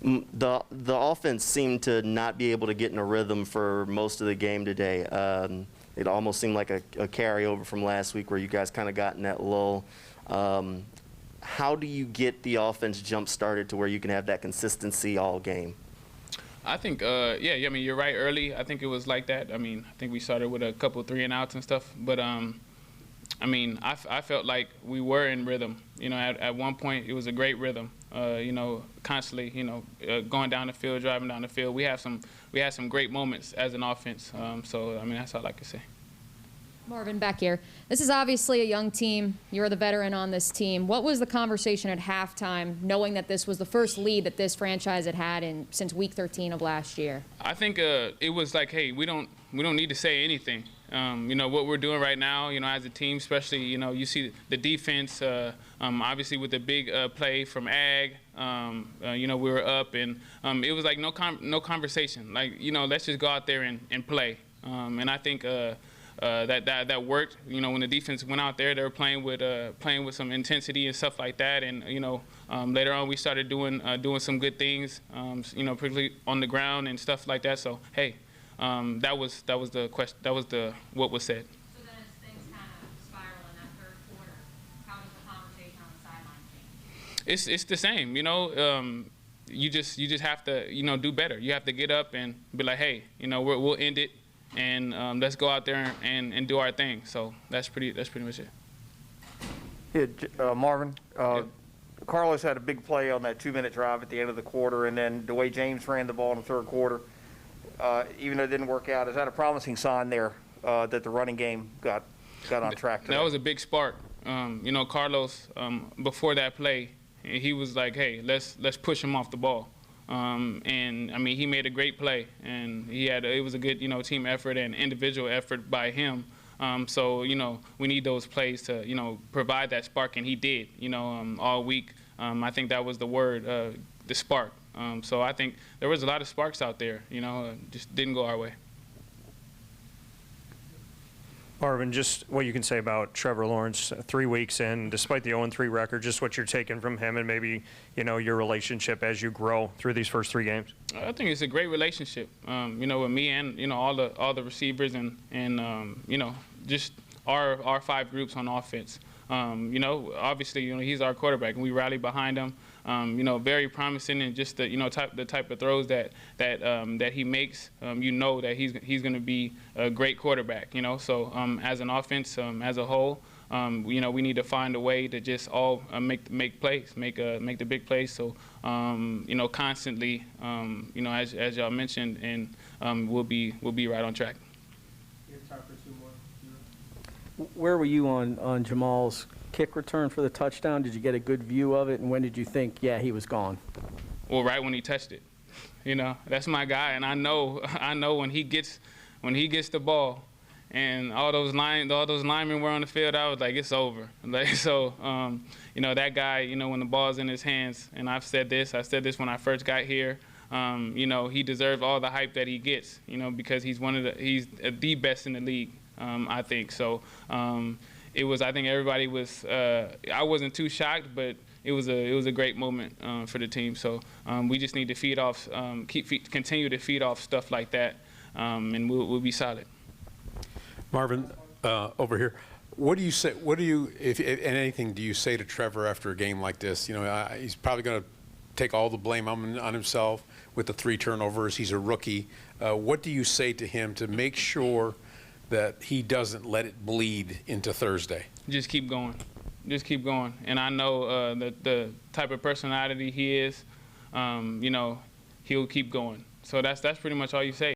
The offense seemed to not be able to get in a rhythm for most of the game today. It almost seemed like a carryover from last week where you guys kind of got in that lull. How do you get the offense jump-started to where you can have that consistency all game? I think, yeah, I mean, you're right. Early, I think it was like that. I mean, I think we started with a couple 3-and-outs and stuff. But, I mean, I felt like we were in rhythm. You know, at one point, it was a great rhythm. You know, constantly, you know, going down the field, driving down the field. We had some great moments as an offense. So, I mean, that's all I can say. Marvin, back here. This is obviously a young team. You're the veteran on this team. What was the conversation at halftime, knowing that this was the first lead that this franchise had had since Week 13 of last year? I think it was like, hey, we don't need to say anything. You know what we're doing right now. You know, as a team, especially, you know, you see the defense. Obviously, with the big play from Ag, you know, we were up, and it was like no conversation. Like, you know, let's just go out there and play. And I think. That worked. You know, when the defense went out there, they were playing with some intensity and stuff like that. And you know, later on we started doing some good things. You know, particularly on the ground and stuff like that. So hey, that was the question. That was what was said. So then, as things kind of spiral in that third quarter, how does the conversation on the sideline change? It's the same. You know, you just have to, you know, do better. You have to get up and be like, hey, you know, we'll end it. And let's go out there and do our thing. So that's pretty much it. Yeah, Marvin, Carlos had a big play on that 2-minute drive at the end of the quarter, and then the way James ran the ball in the third quarter, even though it didn't work out, is that a promising sign there that the running game got on track today? That was a big spark. You know, Carlos, before that play, he was like, hey, let's push him off the ball. And I mean, he made a great play, and it was a good, you know, team effort and individual effort by him. So, you know, we need those plays to, you know, provide that spark, and he did, you know, all week. I think that was the word, the spark. So I think there was a lot of sparks out there, you know, just didn't go our way. Marvin, just what you can say about Trevor Lawrence 3 weeks in, despite the 0-3 record, just what you're taking from him and maybe, you know, your relationship as you grow through these first 3 games. I think it's a great relationship, you know, with me and, you know, all the receivers and you know, just our 5 groups on offense. You know, obviously, you know, he's our quarterback, and we rally behind him. You know, very promising, and just the, you know, the type of throws that he makes. You know that he's going to be a great quarterback. You know, so as an offense, as a whole, you know, we need to find a way to just all make plays, make the big plays. So you know, constantly, you know, as y'all mentioned, and we'll be right on track. Where were you on Jamal's kick return for the touchdown? Did you get a good view of it, and when did you think, yeah, he was gone? Well, right when he touched it. You know, that's my guy, and I know when he gets the ball, and all those linemen were on the field, I was like, it's over. Like, so, you know, that guy, you know, when the ball's in his hands, and I said this when I first got here. You know, he deserves all the hype that he gets. You know, because he's the best in the league. I think so. It was. I think everybody was. I wasn't too shocked, but it was a great moment for the team. So we just need to feed off, continue to feed off stuff like that, and we'll be solid. Marvin, over here. What do you say? If anything, do you say to Trevor after a game like this? You know, he's probably going to take all the blame on himself with the 3 turnovers. He's a rookie. What do you say to him to make sure that he doesn't let it bleed into Thursday? Just keep going. Just keep going. And I know that the type of personality he is, you know, he'll keep going. So that's pretty much all you say.